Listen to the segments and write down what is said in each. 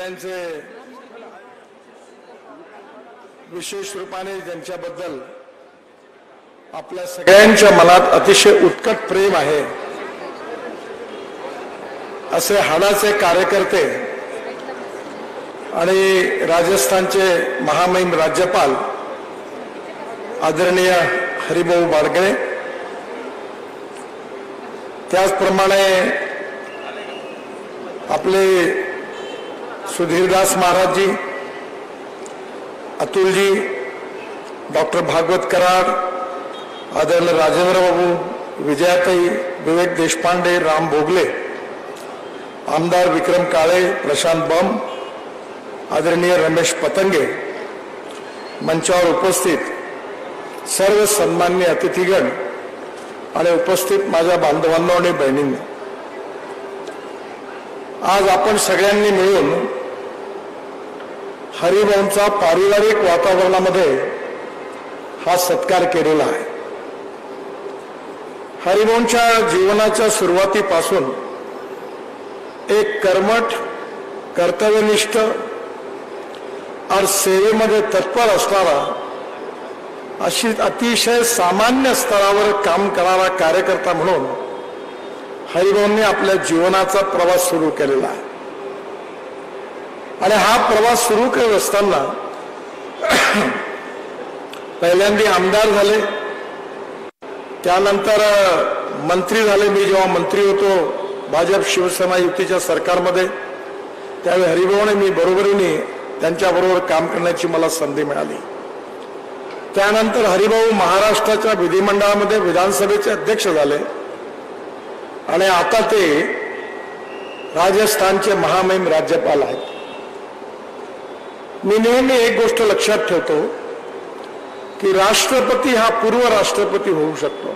सगळ्यांचे विशेष रूपाने ज्यांच्याबद्दल आपल्या सगळ्यांच्या मनात अतिशय उत्कट प्रेम आहे असे हाडाचे कार्यकर्ते आणि राजस्थानचे महामहिम राज्यपाल आदरणीय हरिभाऊ बारगळे, त्याचप्रमाणे आपले सुधीरदास महाराज जी, अतुलजी, डॉक्टर भागवत कराड, आदरणीय राजेंद्र बाबू, विजयाताई, विवेक देशपांडे, राम भोगले, आमदार विक्रम काळे, प्रशांत बम, आदरणीय रमेश पतंगे, मंचावर उपस्थित सर्व सन्माननीय अतिथीगण आणि उपस्थित माझ्या बांधवांनो आणि बहिणींनो, आज आपण सगळ्यांनी मिळून हरिभाऊंचा पारिवारिक वातावरणामध्ये हा सत्कार केलेला आहे. हरिभाऊंच्या जीवनाच्या सुरुवातीपासून एक कर्मठ, कर्तव्यनिष्ठ और सेवेमध्ये तत्पर असणारा, अशी अतिशय सामान्य स्तरावर काम करणारा कार्यकर्ता म्हणून हरिभाऊंनी आपल्या जीवनाचा प्रवास सुरू केलेला आहे. आणि हा प्रवास सुरू करत असताना पहिल्यांदा आमदार झाले, त्यानंतर मंत्री झाले. मी जेव्हा मंत्री होतो भाजप शिवसेना युतीच्या सरकारमध्ये, त्यावेळी हरिभाऊने मी बरोबरीने त्यांच्याबरोबर काम करण्याची मला संधी मिळाली. त्यानंतर हरिभाऊ महाराष्ट्राच्या विधिमंडळामध्ये विधानसभेचे अध्यक्ष झाले आणि आता ते राजस्थानचे महामहिम राज्यपाल आहेत. मी नेहमी एक गोष्ट लक्षात ठेवतो की राष्ट्रपती हा पूर्व राष्ट्रपती होऊ शकतो,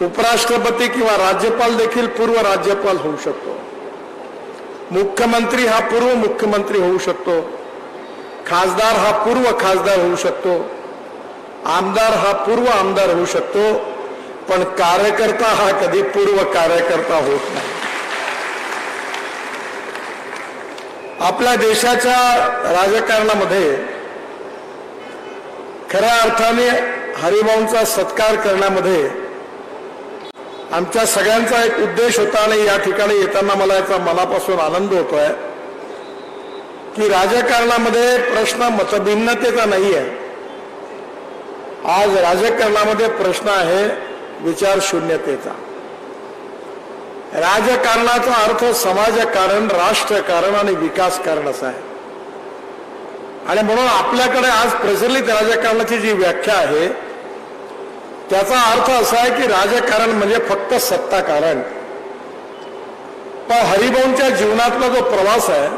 उपराष्ट्रपती किंवा राज्यपाल देखील पूर्व राज्यपाल होऊ शकतो, मुख्यमंत्री हा पूर्व मुख्यमंत्री होऊ शकतो, खासदार हा पूर्व खासदार होऊ शकतो, आमदार हा पूर्व आमदार होऊ शकतो, पण कार्यकर्ता हा कधी पूर्व कार्यकर्ता होत नाही. आपल्या देशाच्या राजकारणामध्ये खऱ्या अर्थाने हरिभाऊंचा सत्कार करण्यामध्ये आमच्या सगळ्यांचा एक उद्देश होता आणि या ठिकाणी येताना मला याचा मनापासून आनंद होतोय की राजकारणामध्ये प्रश्न मतभिन्नतेचा नाही आहे. आज राजकारणामध्ये प्रश्न आहे विचारशून्यतेचा. राजकारणाचा अर्थ समाजकारण, राष्ट्रकारण आणि विकासकारण असा आहे. आणि म्हणून आपल्याकडे आज प्रचलित राजकारणाची जी व्याख्या आहे त्याचा अर्थ असा आहे की राजकारण म्हणजे फक्त सत्ताकारण. पण हरिभाऊंच्या जीवनातला जो प्रवास आहे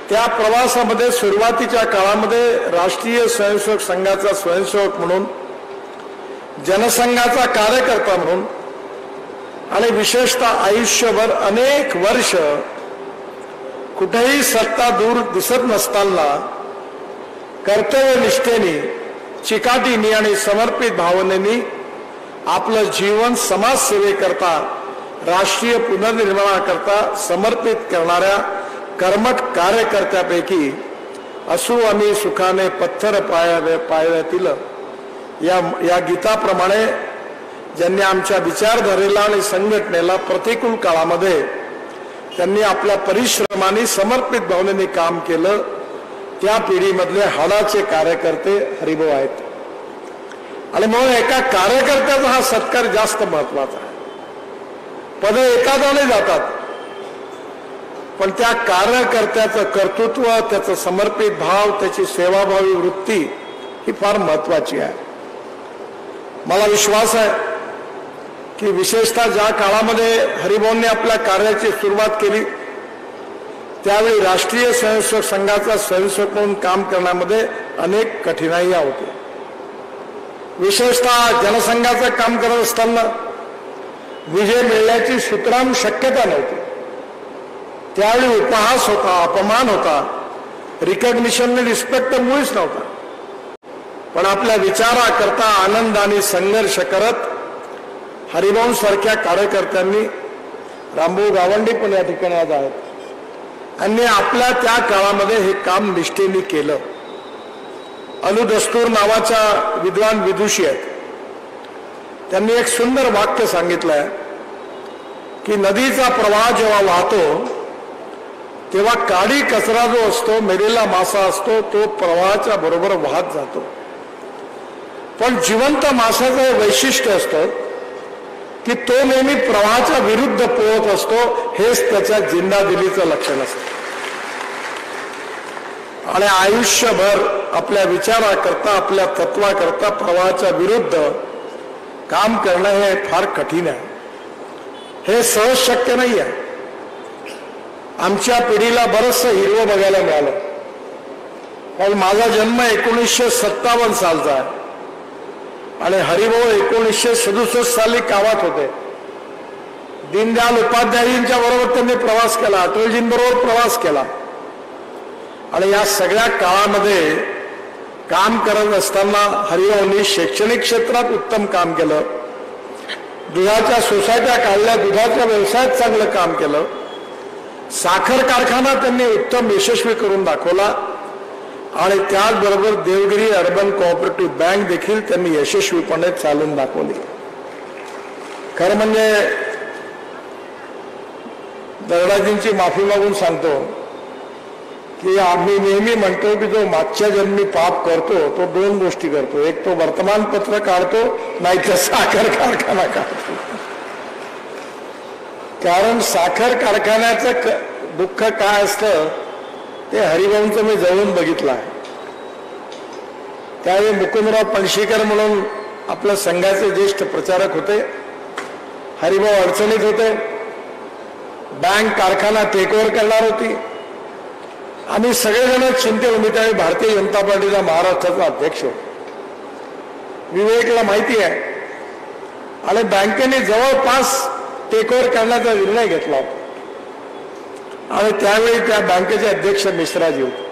त्या प्रवासामध्ये सुरुवातीच्या काळामध्ये राष्ट्रीय स्वयंसेवक संघाचा स्वयंसेवक म्हणून, जनसंघाचा कार्यकर्ता म्हणून आणि विशेषतः आयुष्यभर अनेक वर्ष कुठेही सत्ता दूर दिसत नसताना कर्तव्यनिष्ठेने, चिकाटीने आणि समर्पित भावनेने आपलं जीवन समाजसेवेकरता, राष्ट्रीय पुनर्निर्माणाकरता समर्पित करणाऱ्या कर्मठ कार्यकर्त्यापैकी असू आम्ही सुखाने पत्थर पायातील या गीताप्रमाणे ज्यांनी आमच्या विचारधारेला आणि संघटनेला प्रतिकूल काळामध्ये त्यांनी आपल्या परिश्रमाने समर्पित भावनेने काम केलं, त्या पिढीमधले हाडाचे कार्यकर्ते हरिभाऊ आहेत. आणि म्हणून एका कार्यकर्त्याचा हा सत्कार जास्त महत्वाचा आहे. पद एकादाने जातात, पण त्या कार्यकर्त्याचं कर्तृत्व, त्याचं समर्पित भाव, त्याची सेवाभावी वृत्ती ही फार महत्वाची आहे. मला विश्वास आहे की विशेषतः ज्या काळामध्ये हरिभाऊंनी आपल्या कार्याची सुरुवात केली त्यावेळी राष्ट्रीय स्वयंसेवक संघाचा स्वयंसेवक म्हणून काम करण्यामध्ये अनेक कठीणाईया होत्या. विशेषतः जनसंघाचं काम करत असताना विजय मिळण्याची सुतराम शक्यता नव्हती. त्यावेळी उपहास होता, अपमान होता, रिकॉग्निशन आणि रिस्पेक्ट तर मुळीच नव्हता. पण आपल्या विचाराकरता आनंदाने संघर्ष करत हरिभाऊ सारख्या कार्यकर्त्यांनी, रामभाऊ गावंडे पण या ठिकाणी आज आहेत, आणि आपल्या त्या काळामध्ये हे काम निष्ठेने केलं. अलुदस्तूर नावाच्या विद्वान विदुषी आहेत, त्यांनी एक सुंदर वाक्य सांगितलंय की नदीचा प्रवाह जेव्हा वाहतो तेव्हा काडी कचरा जो असतो, मेलेला मासा असतो, तो प्रवाहाच्या बरोबर वाहत जातो. पण जिवंत माशाचं हे वैशिष्ट्य असतं की तो नेहमी प्रवाहाच्या विरुद्ध पोहत असतो. हेच त्याच्या जिंदादिलीचं लक्षण असतं. आणि आयुष्यभर आपल्या विचाराकरता, आपल्या तत्वाकरता प्रवाहाच्या विरुद्ध काम करणं हे फार कठीण आहे. हे सहज शक्य नाही आहे. आमच्या पिढीला बरंचसं हिरवं बघायला मिळालं. कारण माझा जन्म 1957 सालचा आहे आणि हरिभाऊ 1967 साली गावात होते. दीनदयाल उपाध्यायजींच्या बरोबर त्यांनी प्रवास केला, अटलजींबरोबर प्रवास केला. आणि या सगळ्या काळामध्ये काम करत असताना हरिभाऊंनी शैक्षणिक क्षेत्रात उत्तम काम केलं, दुधाच्या सोसायट्या काढल्या, दुधाच्या व्यवसायात चांगलं काम केलं, साखर कारखाना त्यांनी उत्तम यशस्वी करून दाखवला आणि त्याचबरोबर देवगिरी अर्बन कोऑपरेटिव्ह बँक देखील त्यांनी यशस्वीपणे चालवून दाखवली. खरं म्हणजे दरडाजींची माफी मागून सांगतो की आम्ही नेहमी म्हणतो की जो मागच्या जन्मी पाप करतो तो दोन गोष्टी करतो. एक तो वर्तमानपत्र काढतो, नाही तर साखर कारखाना काढतो. कारण साखर कारखान्याचं दुःख काय असतं ते हरिभाऊंचं मी जवळून बघितलं आहे. त्यावेळी मुकुंदराव पणशीकर म्हणून आपल्या संघाचे ज्येष्ठ प्रचारक होते. हरिभाऊ अडचणीत होते. बँक कारखाना टेकओव्हर करणार होती. आम्ही सगळेजण चिंतेत होते. त्यावेळी भारतीय जनता पार्टीचा महाराष्ट्राचा अध्यक्ष होता. विवेकला माहिती आहे. आणि बँकेने जवळपास टेकओव्हर करण्याचा निर्णय घेतला आणि त्यावेळी त्या बँकेचे अध्यक्ष मिश्राजी होते.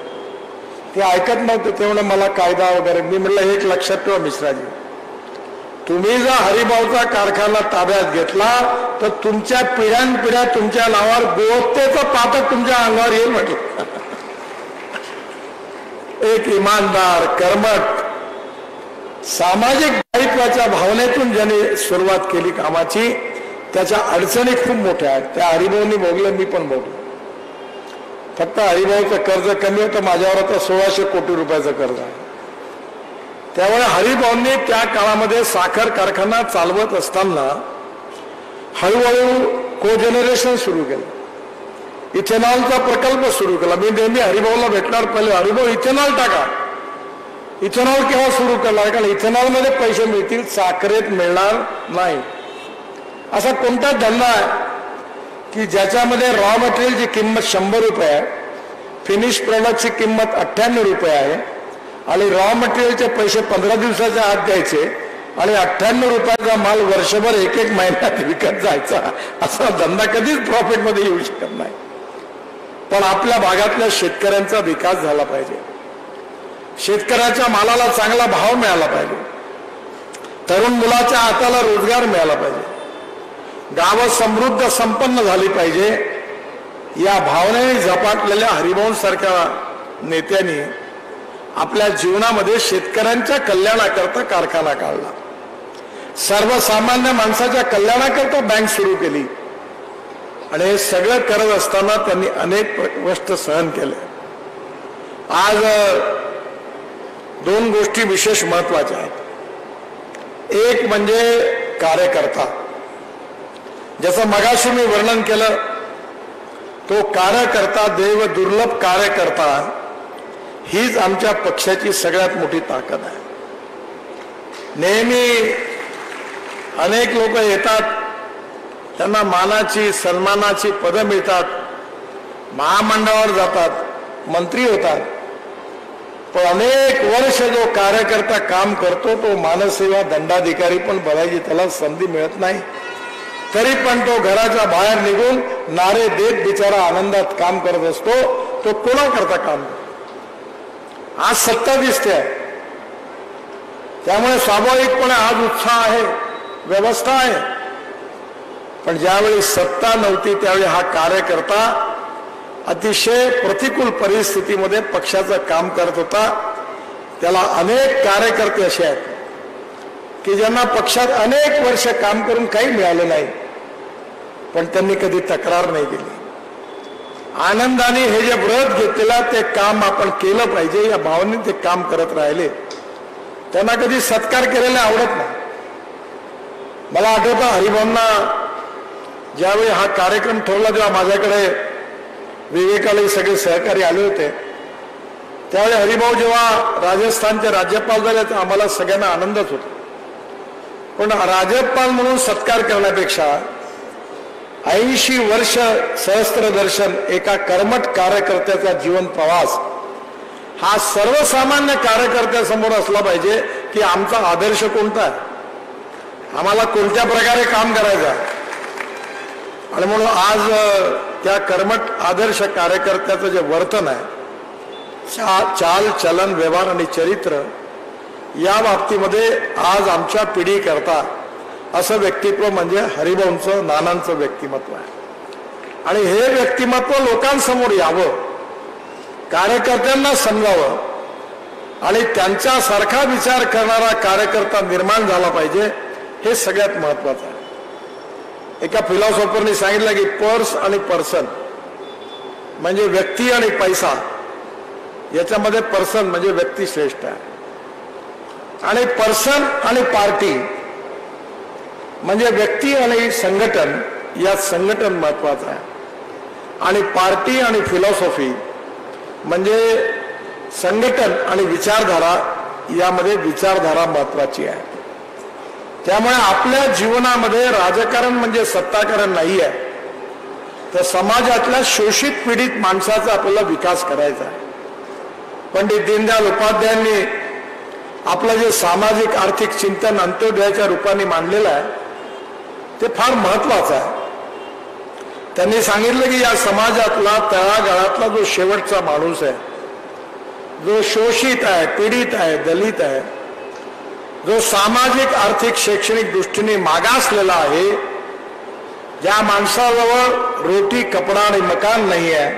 ते ऐकत नव्हते. ते म्हणे मला कायदा वगैरे. मी म्हटलं एक लक्षात ठेवा मिश्राजी, तुम्ही जर हरिभाऊचा कारखाना ताब्यात घेतला तर तुमच्या पिढ्यानपिढ्या तुमच्या नावावर गोहत्येचं पातक तुमच्या अंगावर येईल म्हटलं. एक इमानदार, कर्मठ, सामाजिक दायित्वाच्या भावनेतून ज्यांनी सुरुवात केली कामाची, त्याच्या अडचणी खूप मोठ्या आहेत. त्या हरिभाऊंनी भोगलं, मी पण भोगलं. फक्त हरिभाऊचं कर्ज कमी होतं, माझ्यावर आता 1600 कोटी रुपयाचं कर्ज आहे. त्यामुळे हरिभाऊंनी त्या काळामध्ये साखर कारखाना चालवत असताना हळूहळू कोजनरेशन सुरू केलं, इथेनॉलचा प्रकल्प सुरू केला. मी नेहमी हरिभाऊला भेटणार, पहिले हरिभाऊ इथेनॉल टाका. इथेनॉल केव्हा सुरू करणार? कारण इथेनॉलमध्ये पैसे मिळतील, साखरेत मिळणार नाही. असा कोणता धंदा आहे की ज्याच्यामध्ये रॉ मटेरियलची किंमत 100 रुपये आहे, फिनिश प्रोडक्टची किंमत 98 रुपये आहे आणि रॉ मटेरियलचे पैसे 15 दिवसाच्या आत द्यायचे आणि 98 रुपयाचा माल वर्षभर एक महिन्यात विकत जायचा. असा धंदा कधीच प्रॉफिटमध्ये येऊ शकत नाही. पण आपल्या भागातल्या शेतकऱ्यांचा विकास झाला पाहिजे. शेतकऱ्याच्या मालाला चांगला भाव मिळाला पाहिजे. तरुण मुलाच्या हाताला रोजगार मिळाला पाहिजे. गावं समृद्ध संपन्न झाली पाहिजे. या भावनेने झपाटलेल्या हरिभाऊंसारख्या नेत्यांनी आपल्या जीवनामध्ये शेतकऱ्यांच्या कल्याणाकरता कारखाना काढला. सर्वसामान्य माणसाच्या कल्याणाकरता बँक सुरू केली आणि हे सगळं करत असताना त्यांनी अनेक कष्ट सहन केले. आज दोन गोष्टी विशेष महत्वाच्या आहेत. एक म्हणजे कार्यकर्ता. जसं मगाशी मी वर्णन केलं, तो कार्यकर्ता, देव दुर्लभ कार्यकर्ता, हीच आमच्या पक्षाची सगळ्यात मोठी ताकद आहे. नेहमी अनेक लोक येतात, त्यांना मानाची सन्मानाची पदं मिळतात, महामंडळावर जातात, मंत्री होतात. पण अनेक वर्ष जो कार्यकर्ता काम करतो तो मानसेवा दंडाधिकारी पण बनायची त्याला संधी मिळत नाही. तरी पण तो घराच्या बाहेर निघून नारे देत बिचारा आनंदात काम करत असतो. तो कोणाकरता काम करतो? आज सत्ता दिसते आहे, त्यामुळे स्वाभाविकपणे आज उत्साह आहे, व्यवस्था आहे. पण ज्यावेळी सत्ता नव्हती त्यावेळी हा कार्यकर्ता अतिशय प्रतिकूल परिस्थितीमध्ये पक्षाचं काम करत होता. त्याला अनेक कार्यकर्ते असे आहेत की ज्यांना पक्षात अनेक वर्ष काम करून काही मिळालं नाही, पण त्यांनी कधी तक्रार नाही केली. आनंदाने हे जे व्रत घेतलेला ते काम आपण केलं पाहिजे या भावनेने ते काम करत राहिले. त्यांना कधी सत्कार केलेला आवडत नाही. मला आठवतं हरिभाऊंना ज्यावेळी हा कार्यक्रम ठेवला तेव्हा माझ्याकडे विवेकालय सगळे सहकारी आले होते. त्यावेळी हरिभाऊ जेव्हा राजस्थानचे राज्यपाल झाले तर आम्हाला सगळ्यांना आनंदच होता. पण राज्यपाल म्हणून सत्कार करण्यापेक्षा 80 वर्ष सहस्त्रदर्शन एका कर्मठ कार्यकर्त्याचा जीवन प्रवास हा सर्वसामान्य कार्यकर्त्यासमोर असला पाहिजे की आमचा आदर्श कोणता आहे, आम्हाला कोणत्या प्रकारे काम करायचं आहे. आणि म्हणून आज त्या कर्मठ आदर्श कार्यकर्त्याचं जे वर्तन आहे, चाल चलन व्यवहार आणि चरित्र या बाबतीमध्ये आज आमच्या पिढी करता असं व्यक्तित्व म्हणजे हरिभाऊंचं नानांचं व्यक्तिमत्व आहे. आणि हे व्यक्तिमत्व लोकांसमोर यावं, कार्यकर्त्यांना समजावं आणि त्यांच्यासारखा विचार करणारा कार्यकर्ता निर्माण झाला पाहिजे, हे सगळ्यात महत्वाचं आहे. एका फिलॉसॉफरने सांगितलं की पर्स आणि पर्सन म्हणजे व्यक्ती आणि पैसा, याच्यामध्ये पर्सन म्हणजे व्यक्ती श्रेष्ठ आहे. आणि पर्सन आणि पार्टी म्हणजे व्यक्ती आणि संघटन, यात संघटन महत्वाचं आहे. आणि पार्टी आणि फिलॉसॉफी म्हणजे संघटन आणि विचारधारा, यामध्ये विचारधारा महत्वाची आहे. त्यामुळे आपल्या जीवनामध्ये राजकारण म्हणजे सत्ताकारण नाही आहे, तर समाजातल्या शोषित पीडित माणसाचा आपल्याला विकास करायचा आहे. पंडित दीनदयाल उपाध्यायांनी आपलं जे सामाजिक आर्थिक चिंतन अंत्योदयाच्या रूपाने मांडलेलं आहे ते फार महत्वाचं आहे. त्यांनी सांगितलं की या समाजातला तळागाळातला जो शेवटचा माणूस आहे, जो शोषित आहे, पीडित आहे, दलित आहे, जो सामाजिक आर्थिक शैक्षणिक दृष्टीने मागासलेला आहे, ज्या माणसाजवळ रोटी कपडा आणि मकान नाही आहे,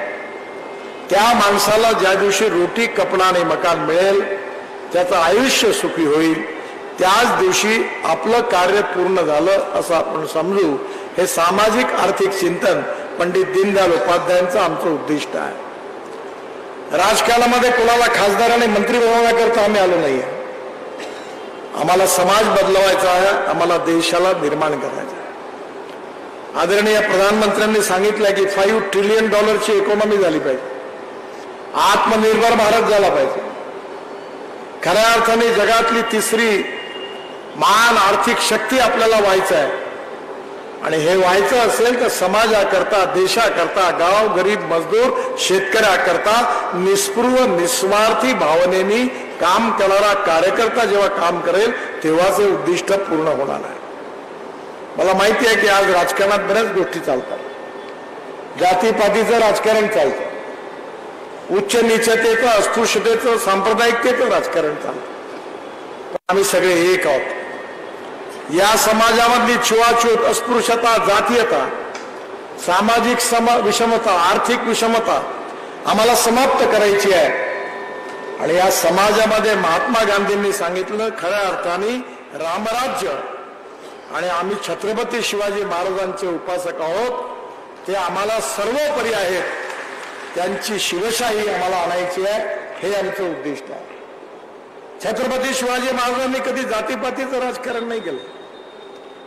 त्या माणसाला ज्या दिवशी रोटी कपडा आणि मकान मिळेल, त्याचं आयुष्य सुखी होईल, त्याच दिवशी आपलं कार्य पूर्ण झालं असं आपण समजू. हे सामाजिक आर्थिक चिंतन पंडित दीनदयाल उपाध्यायांचं आमचं उद्दिष्ट आहे. राजकारणामध्ये कोणाला खासदार आणि मंत्री बनवण्याकरता आम्ही आलो नाहीये. आम्हाला समाज बदलवायचा आहे, आम्हाला देशाला निर्माण करायचं आहे. आदरणीय प्रधानमंत्र्यांनी सांगितलं की $5 ट्रिलियन इकॉनॉमी झाली पाहिजे, आत्मनिर्भर भारत झाला पाहिजे. खऱ्या अर्थाने जगातली तिसरी महान आर्थिक शक्ती आपल्याला व्हायचं आहे. आणि हे व्हायचं असेल तर समाजाकरता, देशाकरता, गाव गरीब मजदूर शेतकऱ्याकरता निस्पृह निस्वार्थी भावनेनी काम करणारा कार्यकर्ता जेव्हा काम करेल तेव्हाच हे उद्दिष्ट पूर्ण होणार आहे. मला माहिती आहे की आज राजकारणात बऱ्याच गोष्टी चालतात. जातीपातीचं राजकारण चालतं, उच्च नीचतेचं, अस्पृश्यतेचं, सांप्रदायिकतेचं राजकारण चालतं. पण आम्ही सगळे एक आहोत. या समाजामधली छुआछूत, अस्पृश्यता, जातीयता, सामाजिक विषमता, आर्थिक विषमता आम्हाला समाप्त करायची आहे. आणि या समाजामध्ये महात्मा गांधींनी सांगितलं खऱ्या अर्थाने रामराज्य, आणि आम्ही छत्रपती शिवाजी महाराजांचे उपासक आहोत, ते आम्हाला सर्वोपरी आहेत. त्यांची शिवशाही आम्हाला आणायची आहे, हे आमचं उद्दिष्ट आहे. छत्रपती शिवाजी महाराजांनी कधी जातीपातीचं राजकारण नाही केलं.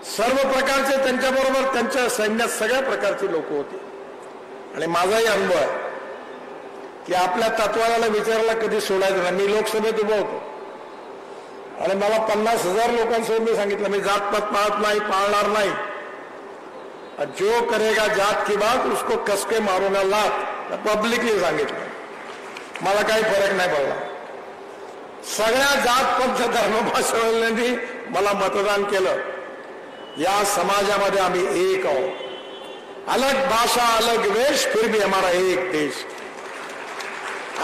सर्व प्रकारचे त्यांच्याबरोबर त्यांच्या सैन्यात सगळ्या प्रकारचे लोक होते. आणि माझाही अनुभव आहे की आपल्या तत्वाला विचारायला कधी सोडायचं नाही. मी लोकसभेत उभा होतो आणि मला 50,000 लोकांसोबत मी सांगितलं मी जातपात पाळत नाही, पाळणार नाही. जो करेगा जात की बात उसको कसके मारूंगा लात, पब्लिकली सांगितलं. मला काही फरक नाही पडला. सगळ्या जात पंथ धर्म भाषांनी मला मतदान केलं. या समाजामध्ये आम्ही एक आहोत. अलग भाषा, अलग वेश, फिर भी हमारा एक देश.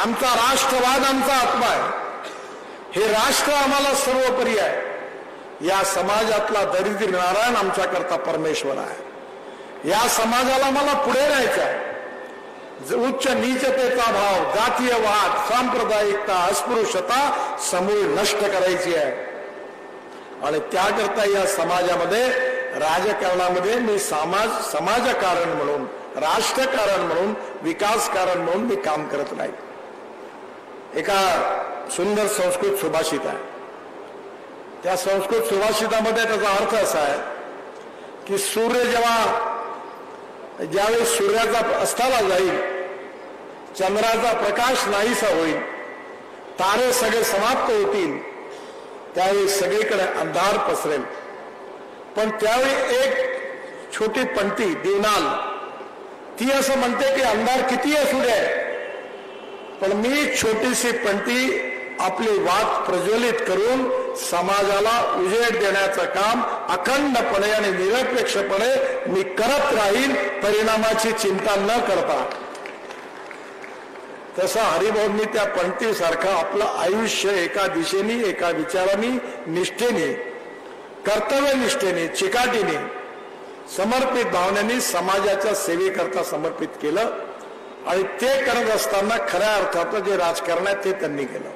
आमचा राष्ट्रवाद आमचा आत्मा आहे. हे राष्ट्र आम्हाला सर्वोपरी आहे. या समाजातला दरिद्री नारायण आमच्याकरता परमेश्वर आहे. या समाजाला मला पुढे न्यायचं आहे. उच्च नीचतेचा भाव, जातीय वाद, सांप्रदायिकता, अस्पृश्यता समूळ नष्ट करायची आहे. आणि त्याकरता या समाजामध्ये, राजकारणामध्ये मी समाजकारण म्हणून, राष्ट्रकारण म्हणून, विकासकारण म्हणून मी काम करत नाही. एका सुंदर संस्कृत सुभाषित आहे. त्या संस्कृत सुभाषितामध्ये त्याचा अर्थ असा आहे की सूर्य ज्यावेळी सूर्याचा अस्ताला जाईल, चंद्राचा प्रकाश नाहीसा होईल, तारे सगळे समाप्त होतील, त्यावेळी सगळीकडे अंधार पसरेल. पण त्यावेळी एक छोटी पंटी दिवनाल ती असं म्हणते की अंधार किती असू दे, पण मी छोटीशी पंटी आपली वात प्रज्वलित करून समाजाला उजेड देण्याचं काम अखंडपणे आणि निरपेक्षपणे मी करत राहीन, परिणामाची चिंता न करता. तसा हरिभाऊंनी त्या पंक्तीसारखं आपलं आयुष्य एका दिशेने, एका विचाराने, निष्ठेने, कर्तव्यनिष्ठेने, चिकाटीने, समर्पित भावनेने समाजाच्या सेवेकरता समर्पित केलं. आणि ते करत असताना खऱ्या अर्थाचं जे राजकारण आहे ते त्यांनी केलं.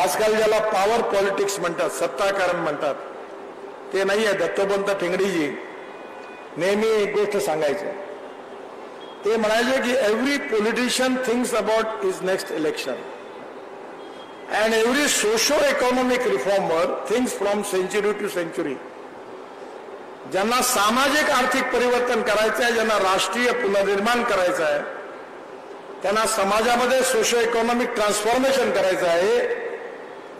आजकाल ज्याला पॉवर पॉलिटिक्स म्हणतात, सत्ताकारण म्हणतात, ते नाही आहे. दत्तोपंत ठेंगडीजी नेहमी एक गोष्ट सांगायचे. ते म्हणायचे की every politician thinks about his next election and every socio economic reformer thinks from century to century. ज्यांना सामाजिक आर्थिक परिवर्तन करायचं आहे, ज्यांना राष्ट्रीय पुनर्निर्माण करायचं आहे, त्यांना समाजामध्ये सोशो इकॉनॉमिक ट्रान्सफॉर्मेशन करायचं आहे,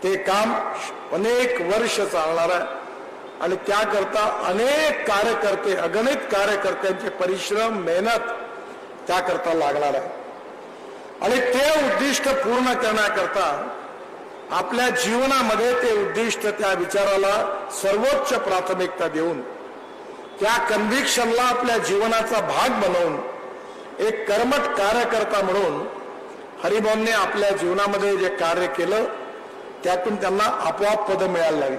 ते काम अनेक वर्ष चालणार आहे. आणि त्याकरता अनेक कार्यकर्ते, अगणित कार्यकर्त्यांचे परिश्रम, मेहनत त्याकरता लागणार आहे. आणि ते उद्दिष्ट पूर्ण करण्याकरता आपल्या जीवनामध्ये ते उद्दिष्ट, त्या विचाराला सर्वोच्च प्राथमिकता देऊन, त्या कन्व्हिक्शनला आपल्या जीवनाचा भाग बनवून एक कर्मठ कार्यकर्ता म्हणून हरिभाऊंनी आपल्या जीवनामध्ये जे कार्य केलं त्यातून त्यांना आपोआप पद मिळायला लागली.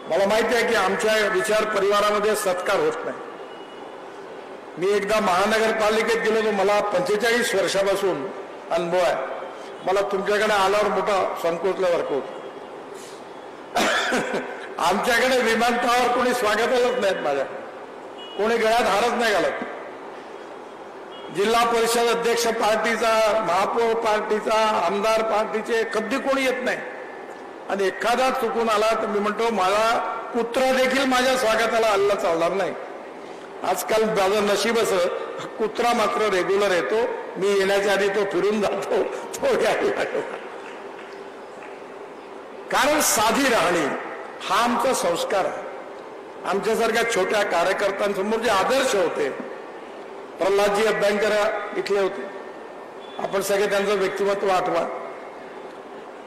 मला माहिती आहे की आमच्या विचार परिवारामध्ये सत्कार होत नाही. मी एकदा महानगरपालिकेत गेलो, मला 45 वर्षापासून अनुभव आहे. मला तुमच्याकडे आल्यावर मोठा संकोचल्यासारखं होतं. आमच्याकडे विमानतळावर कोणी स्वागतालाच नाहीत माझ्या, कोणी गळ्यात हारच नाही घालत. जिल्हा परिषद अध्यक्ष पार्टीचा, महापौर पार्टीचा, आमदार पार्टीचे कधी कोणी येत नाही. आणि एखादा चुकून आला तर मी म्हणतो माझा कुत्रा देखील माझ्या स्वागताला आलेला चालणार नाही. आजकाल माझं नशीब असं, कुत्रा मात्र रेग्युलर येतो. मी येण्याच्या आधी तो फिरून जातो, तो यायला लागतो. कारण साधी राहणी हा आमचा संस्कार आहे. आमच्यासारख्या छोट्या कार्यकर्त्यांसमोर जे आदर्श होते, प्रल्हादजी अभ्यंकर इथले होते, आपण सगळे त्यांचं व्यक्तिमत्व आठवा.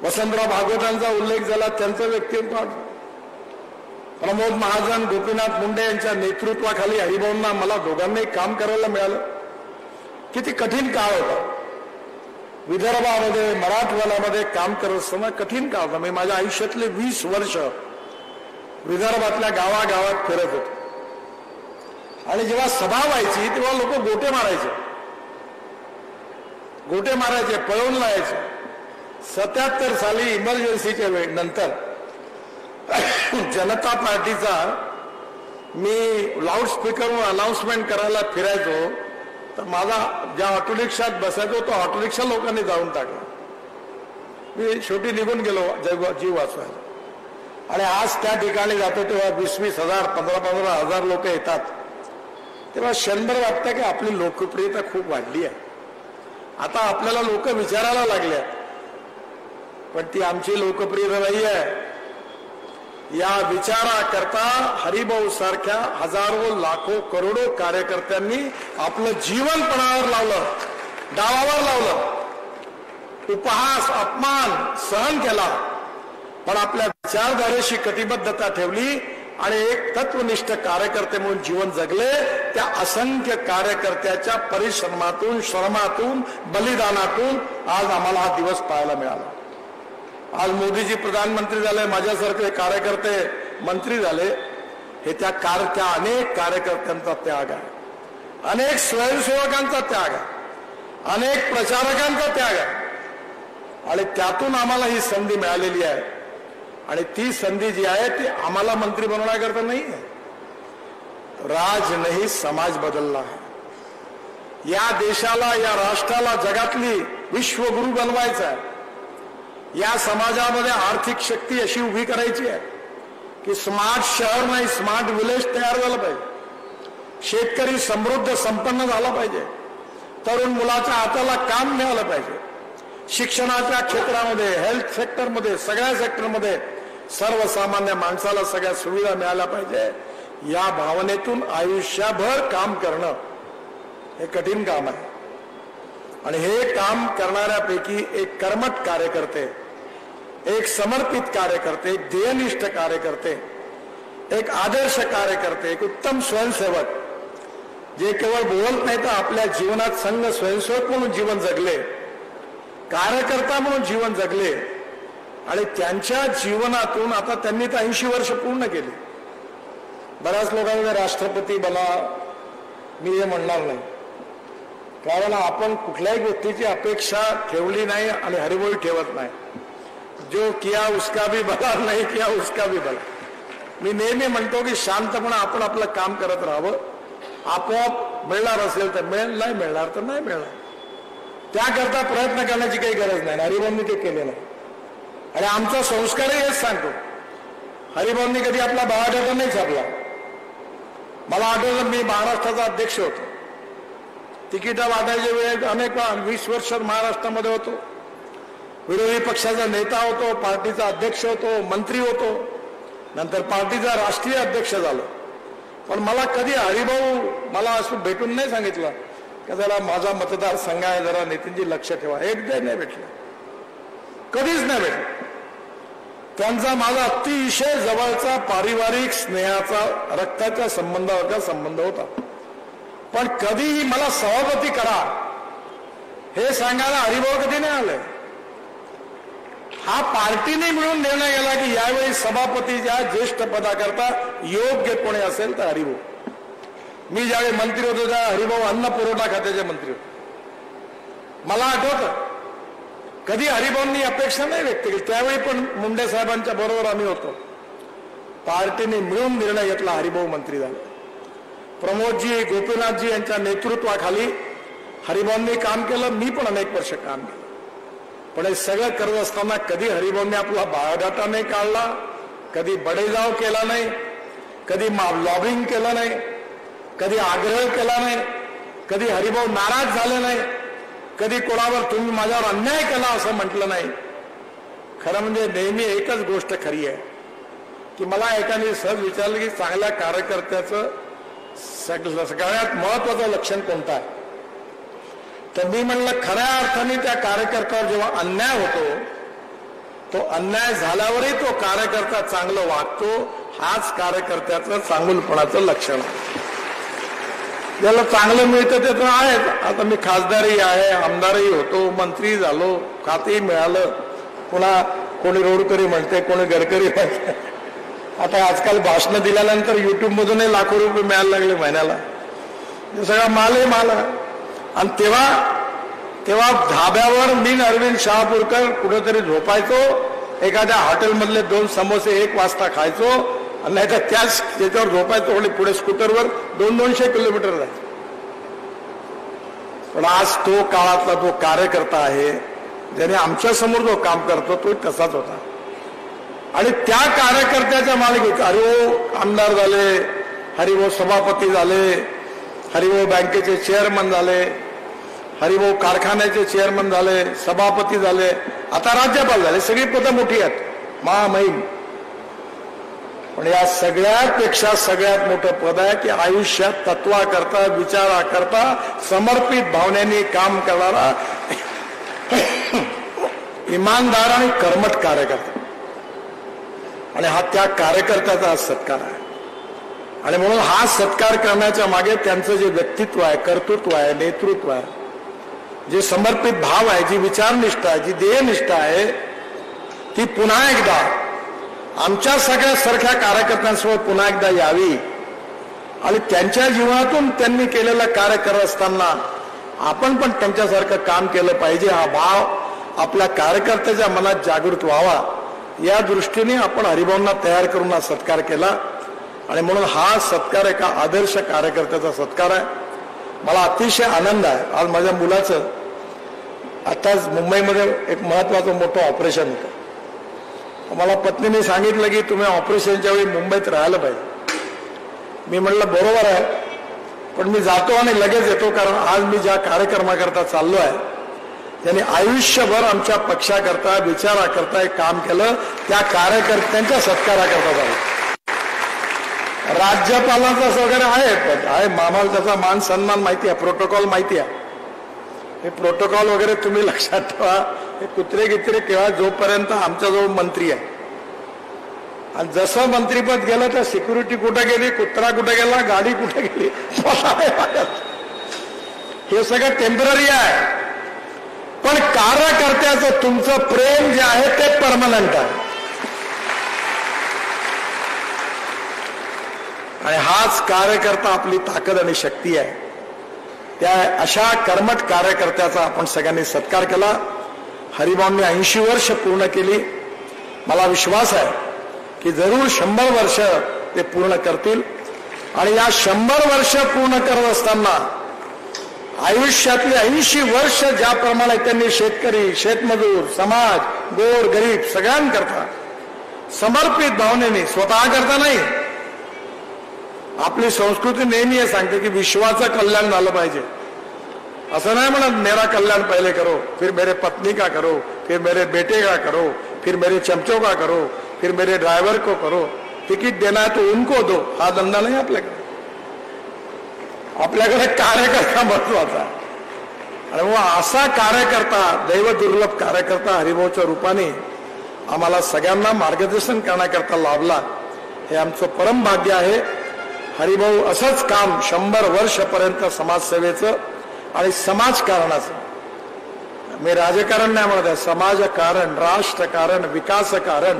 वसंतराव भागवतांचा उल्लेख झाला, त्यांचं व्यक्तिमत्व आठवा. प्रमोद महाजन, गोपीनाथ मुंडे यांच्या नेतृत्वाखाली हरिभाऊंना, मला दोघांनाही काम करायला मिळालं. किती कठीण काळ होता. विदर्भामध्ये, मराठवाड्यामध्ये काम करत असताना कठीण काळ होता. मी माझ्या आयुष्यातले 20 वर्ष विदर्भातल्या गावागावात फिरत होतो. आणि जेव्हा सभा व्हायची तेव्हा लोक गोटे मारायचे, पळून लावायचे. 77 साली इमर्जन्सीच्या वेळी नंतर जनता पार्टीचा मी लाऊडस्पीकरवर अनाउन्समेंट करायला फिरायचो, तर माझा ज्या ऑटोरिक्षात बसायचो तो ऑटोरिक्षा लोकांनी जाऊन टाकला. मी शेवटी निघून गेलो जीव वाचवायला. आणि आज त्या ठिकाणी जातो तेव्हा 20-20 हजार, 15-15 हजार लोक येतात. तेव्हा क्षणभर वाटतं की आपली लोकप्रियता खूप वाढली आहे. आता आपल्याला लोक विचारायला लागले, पण ती आमची लोकप्रियता नाही आहे. या विचाराकरता हरिभाऊ सारख्या हजारो, लाखो, करोडो कार्यकर्त्यांनी आपलं जीवन पणावर लावलं, डावावर लावलं, उपहास, अपमान सहन केला, पण आपल्या विचारधारेशी कटिबद्धता ठेवली आणि एक तत्वनिष्ठ कार्यकर्ते म्हणून जीवन जगले. त्या असंख्य कार्यकर्त्याच्या परिश्रमातून, श्रमातून, बलिदानातून आज आम्हाला हा दिवस पाहायला मिळाला. आज मोदीजी प्रधानमंत्री झाले, माझ्यासारखे कार्यकर्ते मंत्री झाले. हे त्या अनेक कार्यकर्त्यांचा त्याग आहे. अनेक स्वयंसेवकांचा त्याग आहे, अनेक प्रचारकांचा त्याग आहे आणि त्यातून आम्हाला ही संधी मिळालेली आहे. आणि ती संधी जी आहे ती आम्हाला मंत्री बनवण्याकरता नाही आहे. राज नाही, समाज बदलला आहे. या देशाला, या राष्ट्राला जगातली विश्वगुरु बनवायचा आहे. या समाजामध्ये आर्थिक शक्ती अशी उभी करायची आहे की स्मार्ट शहर नाही, स्मार्ट विलेज तयार झालं पाहिजे. शेतकरी समृद्ध संपन्न झाला पाहिजे. तरुण मुलाच्या हाताला काम मिळालं पाहिजे. शिक्षणाच्या क्षेत्रामध्ये, हेल्थ सेक्टरमध्ये, सगळ्या सेक्टरमध्ये सर्वसामान्य माणसाला सगळ्या सुविधा मिळाल्या पाहिजे. या भावनेतून आयुष्यभर काम करणं हे कठीण काम आहे. आणि हे काम करणाऱ्यापैकी एक कर्मठ कार्यकर्ते, एक समर्पित कार्यकर्ते, एक ध्येयनिष्ठ कार्यकर्ते, एक आदर्श कार्यकर्ते, एक उत्तम स्वयंसेवक, जे केवळ बोलत नाही तर आपल्या जीवनात संघ स्वयंसेवक म्हणून जीवन जगले, कार्यकर्ता म्हणून जीवन जगले. आणि त्यांच्या जीवनातून आता त्यांनी तर 80 वर्ष पूर्ण केली. बऱ्याच लोकांना राष्ट्रपती बना, मी हे म्हणणार नाही, कारण आपण कुठल्याही गोष्टीची अपेक्षा ठेवली नाही आणि हरिभाऊ ठेवत नाही. जो किया उसका भी भला, नाही किया उसका भी भला. मी नेहमी म्हणतो की शांतपणे आपण आपलं काम करत राहावं. आपोआप मिळणार असेल तर मिळेल, नाही मिळणार तर नाही मिळणार. त्याकरता प्रयत्न करण्याची काही गरज नाही. हरिभाऊंनी ते केले नाही आणि आमचा संस्कारही हेच सांगतो. हरिभाऊंनी कधी आपला बायोडाटा नाही छापला. मला आठवलं, मी महाराष्ट्राचा अध्यक्ष होतो. तिकीटा वाटायच्या वेळेत अनेक 20 वर्ष महाराष्ट्रामध्ये होतो. विरोधी पक्षाचा नेता होतो, पार्टीचा अध्यक्ष होतो, मंत्री होतो, नंतर पार्टीचा राष्ट्रीय अध्यक्ष झालो. पण मला कधी हरिभाऊ मला असं भेटून नाही सांगितलं की जरा माझा मतदारसंघ आहे, जरा नितीनजी लक्ष ठेवा. एकदा नाही भेटलं, कधीच नाही भेटलं. त्यांचा माझा अतिशय जवळचा पारिवारिक स्नेहाचा, रक्ताच्या संबंधाचा संबंध होता. पण कधीही मला सभापती करा हे सांगायला हरिभाऊ कधी नाही आले. हा पार्टीने मिळून निर्णय केला की यावेळी सभापतीच्या ज्येष्ठ पदाकरता योग्य कोणी असेल तर हरिभाऊ. मी ज्यावेळी मंत्री होतो त्या हरिभाऊ अन्न पुरवठा खात्याचे मंत्री होते. मला आठवतं कधी हरिभाऊंनी अपेक्षा नाही व्यक्त केली. त्यावेळी पण मुंडे साहेबांच्या बरोबर आम्ही होतो. पार्टीने मिळून निर्णय घेतला, हरिभाऊ मंत्री झाले. प्रमोदजी, गोपीनाथजी यांच्या नेतृत्वाखाली हरिभाऊंनी काम केलं. मी पण अनेक वर्ष काम केलं. पण हे सगळं करत असताना कधी हरिभाऊंनी आपला बायोडाटा नाही काढला, कधी बडेजाव केला नाही, कधी लॉबिंग केलं नाही, कधी आग्रह केला नाही, कधी हरिभाऊ नाराज झाले नाही, कधी कोणावर तुम्ही माझ्यावर अन्याय केला असं म्हटलं नाही. खरं म्हणजे नेहमी एकच गोष्ट खरी आहे की मला एकाने सहज विचारलं की चांगल्या कार्यकर्त्याचं सगळ्यात महत्वाचं लक्षण कोणतं आहे. तर मी म्हणलं खऱ्या अर्थाने त्या कार्यकर्त्यावर जेव्हा अन्याय होतो, तो अन्याय झाल्यावरही तो कार्यकर्ता चांगलं वागतो, हाच कार्यकर्त्याचं चांगुलपणाचं लक्षण आहे. ज्याला चांगलं मिळतं ते तर आहेच. आता मी खासदारही आहे, आमदारही होतो, मंत्री झालो, खातेही मिळालं. पुन्हा कोणी रोडकरी म्हणते, कोणी गडकरी म्हणते. आता आजकाल भाषणं दिल्यानंतर युट्यूबमधूनही लाखो रुपये मिळायला लागले महिन्याला. सगळा मालही माल आहे. आणि तेव्हा धाब्यावर मी अरविंद शहापूरकर कुठेतरी झोपायचो, एखाद्या हॉटेलमधले 2 समोसे 1 वाजता खायचो आणि नाही तर त्याच त्याच्यावर झोपायचो आणि पुढे स्कूटरवर 200-200 किलोमीटर जायचो. पण आज तो काळातला तो कार्यकर्ता आहे ज्याने आमच्या समोर जो काम करतो तो तसाच होता. आणि त्या कार्यकर्त्याच्या मालकीत हरिभाऊ आमदार झाले, हरिभाऊ सभापती झाले, हरिभाऊ बँकेचे चेअरमन झाले, हरिभाऊ कारखान्याचे चेअरमन झाले, सभापती झाले, आता राज्यपाल झाले. सगळी पदं मोठी आहेत, महामहिम. पण या सगळ्यापेक्षा सगळ्यात मोठं पद आहे की आयुष्यात तत्वाकरता, विचाराकरता समर्पित भावनेने काम करणारा इमानदार आणि कर्मठ कार्यकर्ता. आणि हा त्या कार्यकर्त्याचा सत्कार आहे. आणि म्हणून हा सत्कार करण्याच्या मागे त्यांचं जे व्यक्तित्व आहे, कर्तृत्व आहे, नेतृत्व आहे, जे समर्पित भाव आहे, जी विचारनिष्ठा आहे, जी ध्येयनिष्ठा आहे, ती पुन्हा एकदा आमच्या सगळ्या सारख्या कार्यकर्त्यांसोबत पुन्हा एकदा यावी आणि त्यांच्या जीवनातून त्यांनी केलेलं कार्य करत असताना आपण पण त्यांच्यासारखं काम केलं पाहिजे, हा भाव आपल्या कार्यकर्त्याच्या मनात जागृत व्हावा, या दृष्टीने आपण हरिभाऊंना तयार करून हा सत्कार केला. आणि म्हणून हा सत्कार एका आदर्श कार्यकर्त्याचा सत्कार आहे. मला अतिशय आनंद आहे. आज माझ्या मुलाचं आताच मुंबईमध्ये एक महत्वाचं मोठं ऑपरेशन होतं. मला पत्नीने सांगितलं की तुम्ही ऑपरेशनच्या वेळी मुंबईत राहायला पाहिजे. मी म्हटलं बरोबर आहे, पण मी जातो आणि लगेच येतो, कारण आज मी ज्या कार्यक्रमाकरता चाललो आहे त्यांनी आयुष्यभर आमच्या पक्षाकरता विचाराकरता एक काम केलं, त्या कार्यकर्त्यांच्या सत्काराकरता झालं. राज्यपालाचा वगैरे आहे, मामाला त्याचा मान सन्मान माहिती आहे, प्रोटोकॉल माहिती आहे. हे प्रोटोकॉल वगैरे तुम्ही लक्षात ठेवा. हे कुत्रे गित्रे केव्हा, जोपर्यंत आमच्याजवळ मंत्री आहे. आणि जसं मंत्रीपद गेलं तर सिक्युरिटी कुठे गेली, कुत्रा कुठे गेला, गाडी कुठे गेली, हे सगळं टेम्पररी आहे. पण कार्यकर्त्याचं तुमचं प्रेम जे आहे ते परमनंट आहे. आणि हाच कार्यकर्ता आपली ताकद आणि शक्ती आहे. त्या अशा कर्मठ कार्यकर्त्याचा आपण सगळ्यांनी सत्कार केला. हरिभाऊंनी 80 वर्ष पूर्ण केली. मला विश्वास आहे की जरूर 100 वर्ष ते पूर्ण करतील. आणि या 100 वर्ष पूर्ण करत असताना आयुष्यातली 80 वर्ष ज्याप्रमाणे त्यांनी शेतकरी, शेतमजूर, समाज, गोर गरीब सगळ्यांकरता समर्पित भावनेने, स्वतः करता नाही. आपली संस्कृती नेहमी हे सांगते की विश्वाचं कल्याण झालं पाहिजे. असं नाही म्हणत मेरा कल्याण पहिले करो, फिर मेरे पत्नी का करो, फिर मेरे बेटे का करो, फिर मेरे चमचों का करो, फिर मेरे ड्राइवर को करो, तिकीट देना है तो उनको दो. हा धंदा नाही आपल्याकडे. आपल्याकडे कार्यकर्ता महत्वाचा. आणि मग असा कार्यकर्ता, दैव दुर्लभ कार्यकर्ता हरिभाऊच्या रूपाने आम्हाला सगळ्यांना मार्गदर्शन करण्याकरता लाभला, हे आमचं परम भाग्य आहे. हरिभाऊ असंच काम 100 वर्षपर्यंत समाजसेवेचं आणि समाजकारणाचं, मी राजकारण नाही म्हणत आहे, समाजकारण, राष्ट्रकारण, विकासकारण,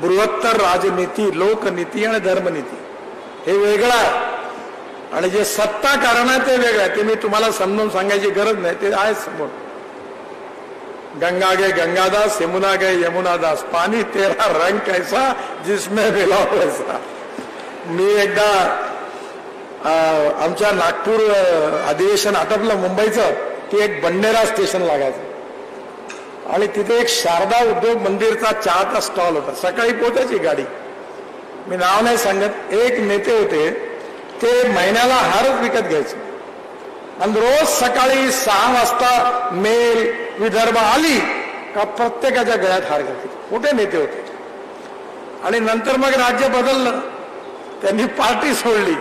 बृहत्तर राजनीती, लोकनीती आणि धर्मनीती हे वेगळं आहे. आणि जे सत्ता कारण आहे ते वेगळं आहे. ते मी तुम्हाला समजून सांगायची गरज नाही, ते आहे समोर. गंगा गे गंगादास, यमुना गे यमुनादास, पाणी तेरा रंग कैसा जिसमें मिलाव वैसा. मी एकदा आमच्या नागपूर अधिवेशन आटपलं मुंबईचं, की एक बंडेरा स्टेशन लागायचं आणि तिथे एक शारदा उद्योग मंदिरचा चहाचा स्टॉल होता. सकाळी पोहोचायची गाडी. मी नाव नाही सांगत. एक नेते होते, ते महिन्याला हारच विकत घ्यायचे आणि रोज सकाळी 6 वाजता मेल विदर्भ आली का प्रत्येकाच्या गळ्यात हार घालते. मोठे नेते होते. आणि नंतर मग राज्य बदललं, त्यांनी पार्टी सोडली.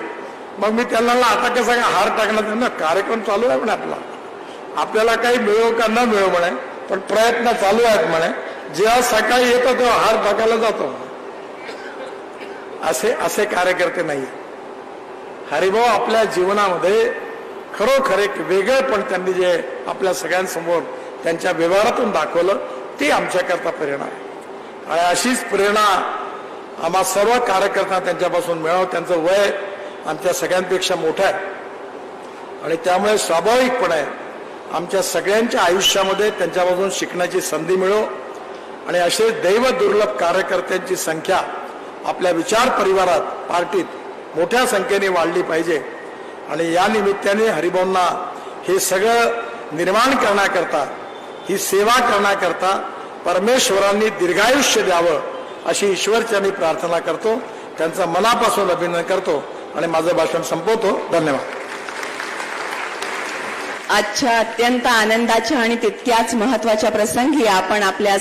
मग मी त्यांना आता कसं काय हार टाकणार, त्यांना कार्यक्रम चालू आहे म्हणे आपला, आपल्याला काही मिळो का न मिळो म्हणे, पण प्रयत्न चालू आहेत म्हणे. जेव्हा सकाळी येतो तेव्हा हार टाकायला जातो. असे कार्यकर्ते नाही. हरिभाऊ आपल्या जीवनामध्ये खरोखर एक वेगळेपण त्यांनी जे आपल्या सगळ्यांसमोर त्यांच्या व्यवहारातून दाखवलं, ते आमच्याकरता प्रेरणा आहे. आणि अशीच प्रेरणा आम्हा सर्व कार्यकर्ता त्यांच्यापासून मिळावं. त्यांचं वय आमच्या सगळ्यांपेक्षा मोठं आहे आणि त्यामुळे स्वाभाविकपणे आमच्या सगळ्यांच्या आयुष्यामध्ये त्यांच्यापासून शिकण्याची संधी मिळो. आणि असे दैव दुर्लभ कार्यकर्त्यांची संख्या आपल्या विचार परिवारात, पार्टीत मोठ्या संख्येने वाढली पाहिजे. आणि या निमित्ताने हरिभाऊंना हे सगळं निर्माण करण्याकरता, ही सेवा करण्याकरता परमेश्वरांनी दीर्घायुष्य द्यावं अशी ईश्वरचरणी प्रार्थना करतो. त्यांचं मनापासून अभिनंदन करतो आणि माझं भाषण संपवतो. धन्यवाद. आजच्या अत्यंत आनंदाच्या आणि तितक्याच महत्वाच्या प्रसंगी आपण आपल्या